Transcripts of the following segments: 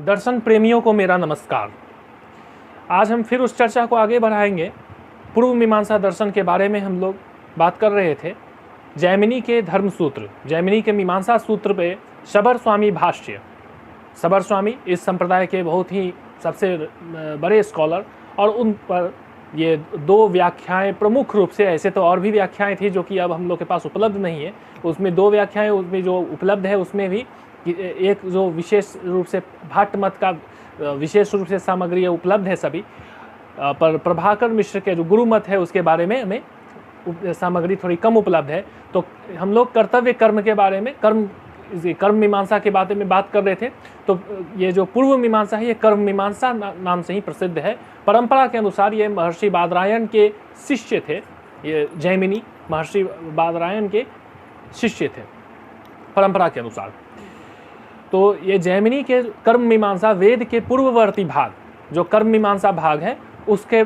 दर्शन प्रेमियों को मेरा नमस्कार। आज हम फिर उस चर्चा को आगे बढ़ाएंगे। पूर्व मीमांसा दर्शन के बारे में हम लोग बात कर रहे थे। जैमिनी के धर्मसूत्र, जैमिनी के मीमांसा सूत्र पे शबर स्वामी भाष्य। शबर स्वामी इस संप्रदाय के बहुत ही सबसे बड़े स्कॉलर, और उन पर ये दो व्याख्याएं प्रमुख रूप से, ऐसे तो और भी व्याख्याएं थी जो कि अब हम लोग के पास उपलब्ध नहीं है, उसमें दो व्याख्याएं उसमें जो उपलब्ध है उसमें भी एक जो विशेष रूप से भाट मत का विशेष रूप से सामग्री उपलब्ध है सभी, पर प्रभाकर मिश्र के जो गुरु मत है उसके बारे में हमें सामग्री थोड़ी कम उपलब्ध है। तो हम लोग कर्तव्य कर्म के बारे में, कर्म मीमांसा के बारे में बात कर रहे थे। तो ये जो पूर्व मीमांसा है ये कर्म मीमांसा नाम से ही प्रसिद्ध है। परंपरा के अनुसार ये महर्षि बादरायण के शिष्य थे। ये जैमिनी महर्षि बादरायण के शिष्य थे परंपरा के अनुसार। तो ये जैमिनी के कर्म मीमांसा वेद के पूर्ववर्ती भाग, जो कर्म मीमांसा भाग है, उसके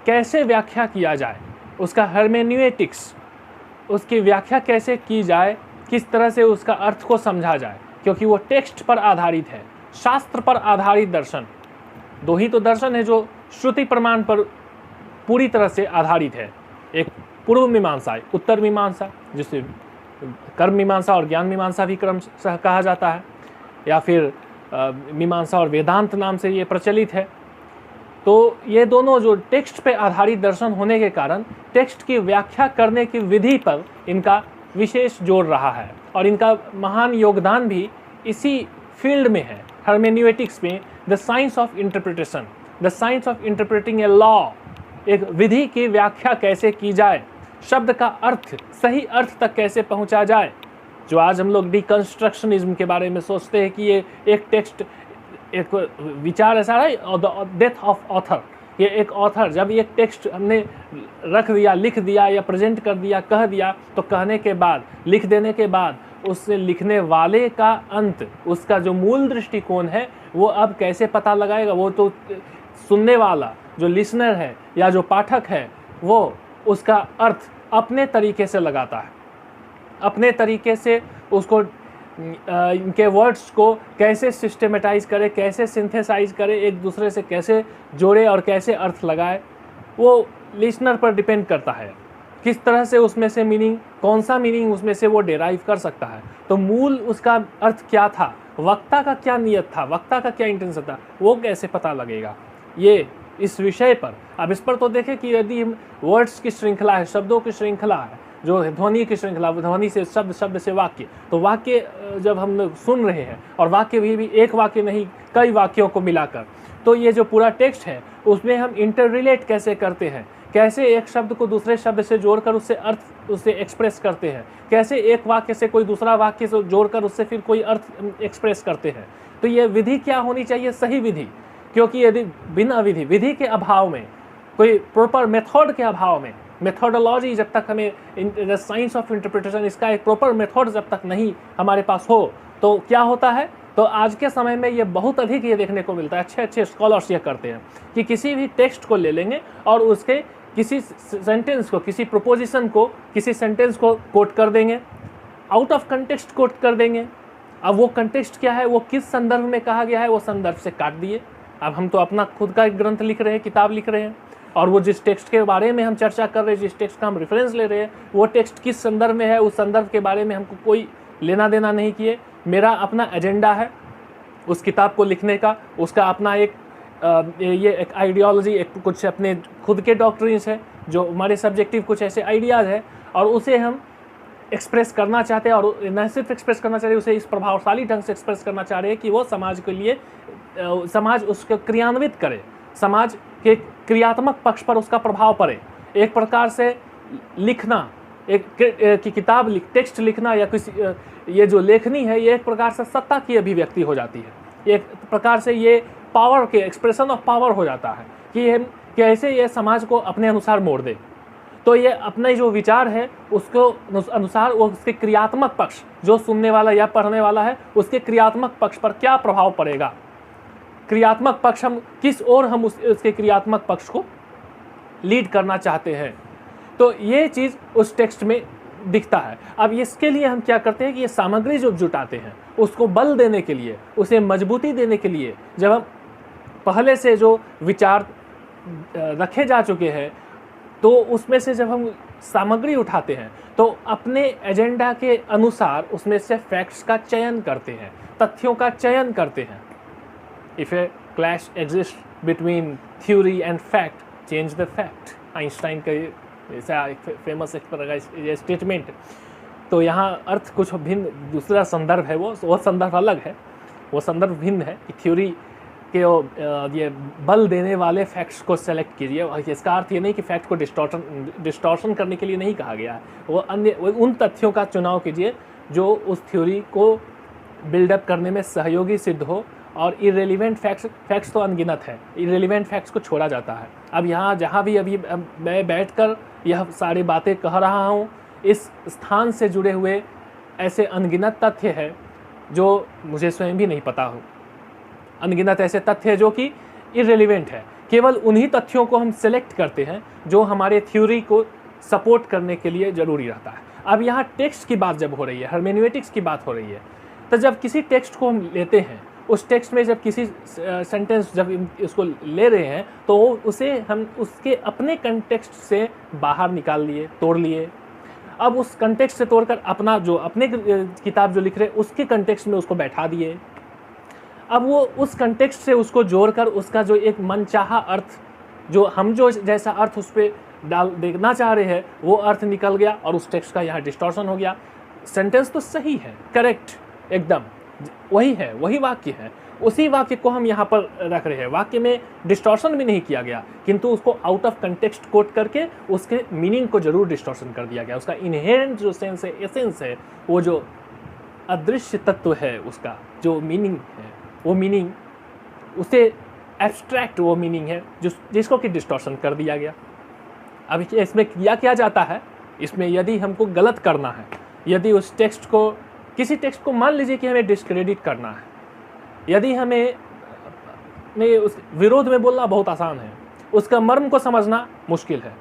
कैसे व्याख्या किया जाए, उसका हर्मेन्यूटिक्स, उसकी व्याख्या कैसे की जाए, किस तरह से उसका अर्थ को समझा जाए, क्योंकि वो टेक्स्ट पर आधारित है, शास्त्र पर आधारित दर्शन। दो ही तो दर्शन है जो श्रुति प्रमाण पर पूरी तरह से आधारित है। एक पूर्व मीमांसा, उत्तर मीमांसा, जिसे कर्म मीमांसा और ज्ञान मीमांसा भी क्रमशः कहा जाता है, या फिर मीमांसा और वेदांत नाम से ये प्रचलित है। तो ये दोनों जो टेक्स्ट पे आधारित दर्शन होने के कारण टेक्स्ट की व्याख्या करने की विधि पर इनका विशेष जोर रहा है, और इनका महान योगदान भी इसी फील्ड में है, हर्मेन्यूटिक्स में। The science of interpretation, the science of interpreting a law, एक विधि की व्याख्या कैसे की जाए, शब्द का अर्थ, सही अर्थ तक कैसे पहुंचा जाए। जो आज हम लोग डिकंस्ट्रक्शनिज्म के बारे में सोचते हैं कि ये एक टेक्स्ट, एक विचार ऐसा है, डेथ ऑफ ऑथर। ये एक ऑथर जब ये टेक्स्ट हमने रख दिया, लिख दिया या प्रेजेंट कर दिया, कह दिया, तो कहने के बाद, लिख देने के बाद उससे लिखने वाले का अंत, उसका जो मूल दृष्टिकोण है वो अब कैसे पता लगाएगा। वो तो सुनने वाला जो लिसनर है या जो पाठक है वो उसका अर्थ अपने तरीके से लगाता है, अपने तरीके से उसको इनके वर्ड्स को कैसे सिस्टमेटाइज करे, कैसे सिंथेसाइज करे, एक दूसरे से कैसे जोड़े और कैसे अर्थ लगाए, वो लिसनर पर डिपेंड करता है। किस तरह से उसमें से मीनिंग, कौन सा मीनिंग उसमें से वो डिराइव कर सकता है। तो मूल उसका अर्थ क्या था, वक्ता का क्या नियत था, वक्ता का क्या इंटेंशन था, वो कैसे पता लगेगा। ये इस विषय पर, अब इस पर तो देखें कि यदि हम वर्ड्स की श्रृंखला है, शब्दों की श्रृंखला है, जो ध्वनि की श्रृंखला, ध्वनि से शब्द, शब्द से वाक्य, तो वाक्य जब हम लोग सुन रहे हैं, और वाक्य भी एक वाक्य नहीं कई वाक्यों को मिलाकर, तो ये जो पूरा टेक्स्ट है उसमें हम इंटर रिलेट कैसे करते हैं, कैसे एक शब्द को दूसरे शब्द से जोड़कर उससे अर्थ उससे एक्सप्रेस करते हैं, कैसे एक वाक्य से कोई दूसरा वाक्य से जोड़कर उससे फिर कोई अर्थ एक्सप्रेस करते हैं। तो ये विधि क्या होनी चाहिए, सही विधि। क्योंकि यदि बिना विधि के अभाव में, कोई प्रॉपर मेथड के अभाव में, मेथोडोलॉजी जब तक हमें, द साइंस ऑफ इंटरप्रिटेशन, इसका एक प्रॉपर मेथड जब तक नहीं हमारे पास हो, तो क्या होता है, तो आज के समय में ये बहुत अधिक ये देखने को मिलता है। अच्छे अच्छे स्कॉलर्स ये करते हैं कि किसी भी टेक्स्ट को ले लेंगे और उसके किसी सेंटेंस को, किसी प्रोपोजिशन को, किसी सेंटेंस को कोट कर देंगे, आउट ऑफ कंटेक्स्ट कोट कर देंगे। अब वो कंटेक्स्ट क्या है, वो किस संदर्भ में कहा गया है, वो संदर्भ से काट दिए। अब हम तो अपना खुद का एक ग्रंथ लिख रहे हैं, किताब लिख रहे हैं, और वो जिस टेक्स्ट के बारे में हम चर्चा कर रहे हैं, जिस टेक्स्ट का हम रेफरेंस ले रहे हैं, वो टेक्स्ट किस संदर्भ में है, उस संदर्भ के बारे में हमको कोई लेना देना नहीं किए। मेरा अपना एजेंडा है उस किताब को लिखने का, उसका अपना एक ये एक आइडियोलॉजी, एक कुछ अपने खुद के डॉक्ट्रिन्स है, जो हमारे सब्जेक्टिव कुछ ऐसे आइडियाज़ है, और उसे हम एक्सप्रेस करना चाहते हैं। और न सिर्फ एक्सप्रेस करना चाह रहे हैं, उसे इस प्रभावशाली ढंग से एक्सप्रेस करना चाह रहे हैं कि वो समाज के लिए, समाज उसको क्रियान्वित करे, समाज के क्रियात्मक पक्ष पर उसका प्रभाव पड़े। एक प्रकार से लिखना, एक किताब टेक्स्ट लिखना या किसी, ये जो लेखनी है, ये एक प्रकार से सत्ता की अभिव्यक्ति हो जाती है। एक प्रकार से ये पावर के, एक्सप्रेशन ऑफ पावर हो जाता है कि हम कैसे ये समाज को अपने अनुसार मोड़ दे। तो ये अपने जो विचार है उसको अनुसार वो उसके क्रियात्मक पक्ष, जो सुनने वाला या पढ़ने वाला है, उसके क्रियात्मक पक्ष पर क्या प्रभाव पड़ेगा, क्रियात्मक पक्ष हम किस ओर हम उसके क्रियात्मक पक्ष को लीड करना चाहते हैं। तो ये चीज़ उस टेक्स्ट में दिखता है। अब इसके लिए हम क्या करते हैं कि ये सामग्री जो जुटाते हैं उसको बल देने के लिए, उसे मजबूती देने के लिए, जब हम पहले से जो विचार रखे जा चुके हैं तो उसमें से जब हम सामग्री उठाते हैं तो अपने एजेंडा के अनुसार उसमें से फैक्ट्स का चयन करते हैं, तथ्यों का चयन करते हैं। If A clash exist between theory and fact, change the fact, Einstein का ऐसा एक फेमस एक स्टेटमेंट। तो यहाँ अर्थ कुछ भिन्न, दूसरा संदर्भ है, वो संदर्भ अलग है, वो संदर्भ भिन्न है कि थ्योरी के ये बल देने वाले फैक्ट्स को सेलेक्ट कीजिए। इसका अर्थ ये नहीं कि फैक्ट को डिस्टॉर्शन करने के लिए नहीं कहा गया है, वो उन तथ्यों का चुनाव कीजिए जो उस थ्योरी को बिल्डअप करने में सहयोगी सिद्ध हो। और इरेलीवेंट फैक्ट्स तो अनगिनत है, इरेलीवेंट फैक्ट्स को छोड़ा जाता है। अब यहाँ जहाँ भी अभी मैं बैठकर यह सारी बातें कह रहा हूँ, इस स्थान से जुड़े हुए ऐसे अनगिनत तथ्य है जो मुझे स्वयं भी नहीं पता हो, अनगिनत ऐसे तथ्य है जो कि इरेलीवेंट है। केवल उन्हीं तथ्यों को हम सेलेक्ट करते हैं जो हमारे थ्योरी को सपोर्ट करने के लिए ज़रूरी रहता है। अब यहाँ टेक्स्ट की बात जब हो रही है, हर्मेन्यूटिक्स की बात हो रही है, तो जब किसी टेक्स्ट को हम लेते हैं, उस टेक्स्ट में जब किसी सेंटेंस जब उसको ले रहे हैं तो उसे हम उसके अपने कंटेक्स्ट से बाहर निकाल लिए, तोड़ लिए। अब उस कंटेक्स्ट से तोड़कर अपना जो अपने किताब जो लिख रहे उसके कंटेक्स्ट में उसको बैठा दिए। अब वो उस कंटेक्स्ट से उसको जोड़कर उसका जो एक मनचाहा अर्थ, जो हम जो जैसा अर्थ उस पर डाल देखना चाह रहे हैं, वो अर्थ निकल गया और उस टेक्स्ट का यहाँ डिस्टॉर्शन हो गया। सेंटेंस तो सही है, करेक्ट, एकदम वही है, वही वाक्य है, उसी वाक्य को हम यहाँ पर रख रहे हैं। वाक्य में डिस्टॉर्शन भी नहीं किया गया, किंतु उसको आउट ऑफ कंटेक्स्ट कोट करके उसके मीनिंग को जरूर डिस्टॉर्शन कर दिया गया। उसका इनहेरेंट जो सेंस है, एसेंस है, वो जो अदृश्य तत्व है, उसका जो मीनिंग है, वो मीनिंग उसे एब्स्ट्रैक्ट वो मीनिंग है जिसको कि डिस्टॉर्शन कर दिया गया। अब इसमें किया जाता है, इसमें यदि हमको गलत करना है, यदि उस टेक्स्ट को, किसी टेक्स्ट को मान लीजिए कि हमें डिस्क्रेडिट करना है, यदि हमें उस विरोध में बोलना बहुत आसान है, उसका मर्म को समझना मुश्किल है।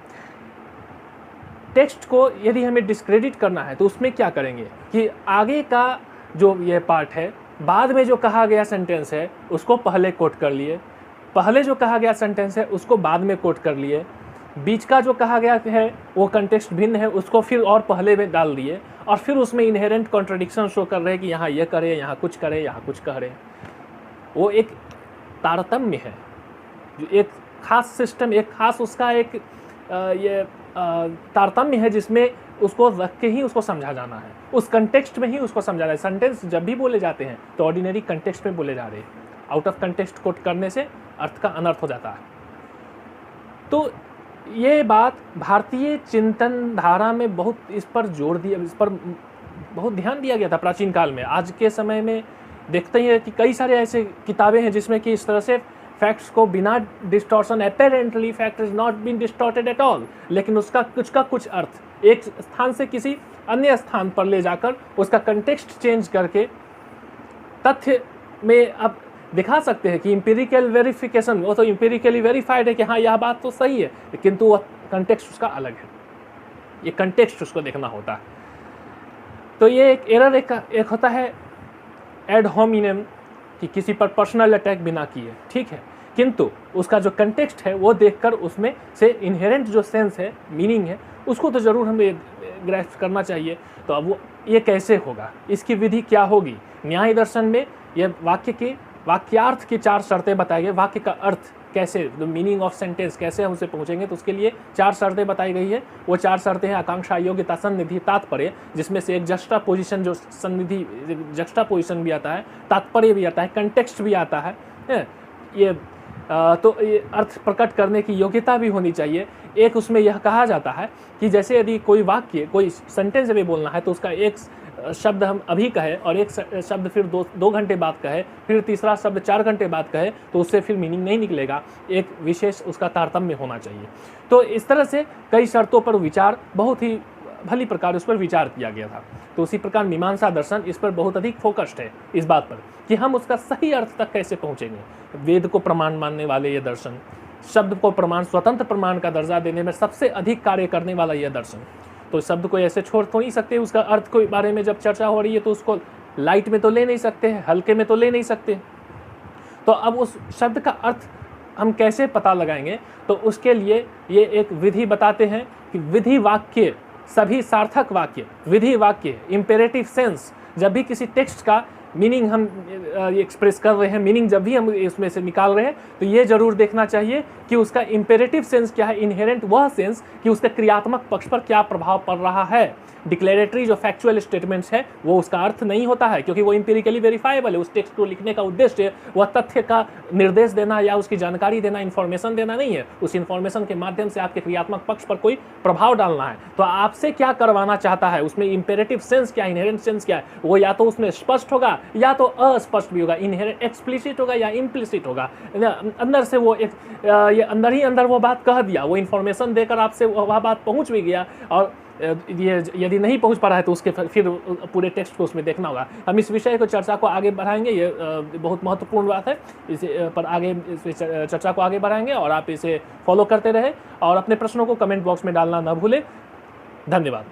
टेक्स्ट को यदि हमें डिस्क्रेडिट करना है तो उसमें क्या करेंगे कि आगे का जो ये पार्ट है, बाद में जो कहा गया सेंटेंस है उसको पहले कोट कर लिए, पहले जो कहा गया सेंटेंस है उसको बाद में कोट कर लिए, बीच का जो कहा गया है वो कंटेक्स्ट भिन्न है, उसको फिर और पहले में डाल दिए, और फिर उसमें इनहेरेंट कॉन्ट्रडिक्शन शो कर रहे हैं कि यहाँ ये करे, यहाँ कुछ करे, यहाँ कुछ कह रहे। वो एक तारतम्य है, जो एक खास सिस्टम, एक खास उसका एक तारतम्य है जिसमें उसको रख के ही उसको समझा जाना है, उस कंटेक्स्ट में ही उसको समझाना है। सेंटेंस जब भी बोले जाते हैं तो ऑर्डिनरी कंटेक्स्ट में बोले जा रहे हैं, आउट ऑफ कंटेक्स्ट कोट करने से अर्थ का अनर्थ हो जाता है। तो ये बात भारतीय चिंतन धारा में बहुत इस पर जोर दिया, इस पर बहुत ध्यान दिया गया था प्राचीन काल में। आज के समय में देखते ही है कि कई सारे ऐसे किताबें हैं जिसमें कि इस तरह से फैक्ट्स को बिना distortion, apparently fact is not been distorted at all, लेकिन उसका कुछ अर्थ एक स्थान से किसी अन्य स्थान पर ले जाकर उसका कंटेक्स्ट चेंज करके तथ्य में अब दिखा सकते हैं कि इंपेरिकल वेरिफिकेशन, वो तो इंपेरिकली वेरीफाइड है कि हाँ यह बात तो सही है, किंतु वह कंटेक्स्ट उसका अलग है, ये कंटेक्स्ट उसको देखना होता है। तो ये एक एरर एक होता है एड होमिनेम, कि किसी पर पर्सनल अटैक बिना किए, ठीक है, किंतु उसका जो कंटेक्स्ट है वो देखकर उसमें से इनहेरेंट जो सेंस है, मीनिंग है, उसको तो ज़रूर हमें ग्रैस्प करना चाहिए। तो अब वो ये कैसे होगा, इसकी विधि क्या होगी? न्याय दर्शन में ये वाक्यार्थ की 4 शर्तें बताई गई। वाक्य का अर्थ कैसे, द मीनिंग ऑफ सेंटेंस कैसे हम उसे पहुँचेंगे, तो उसके लिए 4 शर्तें बताई गई है। वो 4 शर्तें हैं आकांक्षा, योग्यता, सन्निधि, तात्पर्य, जिसमें से एक जस्टा पोजिशन, जो सन्निधि जस्टा पोजिशन भी आता है, तात्पर्य भी आता है, कंटेक्स्ट भी आता है। तो ये अर्थ प्रकट करने की योग्यता भी होनी चाहिए। एक उसमें यह कहा जाता है कि जैसे यदि कोई वाक्य, कोई सेंटेंस भी बोलना है तो उसका एक शब्द हम अभी कहे और एक शब्द फिर 2 घंटे बाद कहे, फिर तीसरा शब्द 4 घंटे बाद कहे, तो उससे फिर मीनिंग नहीं निकलेगा, एक विशेष उसका तारतम्य होना चाहिए। तो इस तरह से कई शर्तों पर विचार, बहुत ही भली प्रकार उस पर विचार किया गया था। तो उसी प्रकार मीमांसा दर्शन इस पर बहुत अधिक फोकस्ड है, इस बात पर कि हम उसका सही अर्थ तक कैसे पहुँचेंगे। वेद को प्रमाण मानने वाले ये दर्शन, शब्द को प्रमाण, स्वतंत्र प्रमाण का दर्जा देने में सबसे अधिक कार्य करने वाला यह दर्शन। तो शब्द को ऐसे छोड़ तो नहीं सकते, उसका अर्थ के बारे में जब चर्चा हो रही है तो उसको लाइट में तो ले नहीं सकते हैं, हल्के में तो ले नहीं सकते। तो अब उस शब्द का अर्थ हम कैसे पता लगाएंगे, तो उसके लिए ये एक विधि बताते हैं कि विधि वाक्य, सभी सार्थक वाक्य, विधि वाक्य, इम्पेरेटिव सेंस, जब भी किसी टेक्स्ट का मीनिंग हम एक्सप्रेस कर रहे हैं, मीनिंग जब भी हम इसमें से निकाल रहे हैं, तो ये जरूर देखना चाहिए कि उसका इम्पेरेटिव सेंस क्या है, इनहेरेंट वह सेंस कि उसके क्रियात्मक पक्ष पर क्या प्रभाव पड़ रहा है। डिक्लेरेटरी जो फैक्चुअल स्टेटमेंट्स है वो उसका अर्थ नहीं होता है, क्योंकि वो इंपेरिकली वेरीफाइबल है। उस टेक्स्ट को लिखने का उद्देश्य वह तथ्य का निर्देश देना या उसकी जानकारी देना, इन्फॉर्मेशन देना नहीं है। उस इन्फॉर्मेशन के माध्यम से आपके क्रियात्मक पक्ष पर कोई प्रभाव डालना है। तो आपसे क्या करवाना चाहता है, उसमें इंपेरेटिव सेंस क्या, इनहेरेंट सेंस क्या है, वो या तो उसमें स्पष्ट होगा या तो अस्पष्ट भी होगा, इनहेरेंट एक्सप्लिसिट होगा या इम्प्लिसिट होगा। अंदर से वो ये अंदर ही अंदर वो बात कह दिया, वो इन्फॉर्मेशन देकर आपसे वह बात पहुंच भी गया, और ये यदि नहीं पहुंच पा रहा है तो उसके फिर पूरे टेक्स्ट को उसमें देखना होगा। हम इस विषय को चर्चा को आगे बढ़ाएंगे, ये बहुत महत्वपूर्ण बात है, इसे पर आगे इस चर्चा को आगे बढ़ाएंगे और आप इसे फॉलो करते रहे और अपने प्रश्नों को कमेंट बॉक्स में डालना न भूलें। धन्यवाद।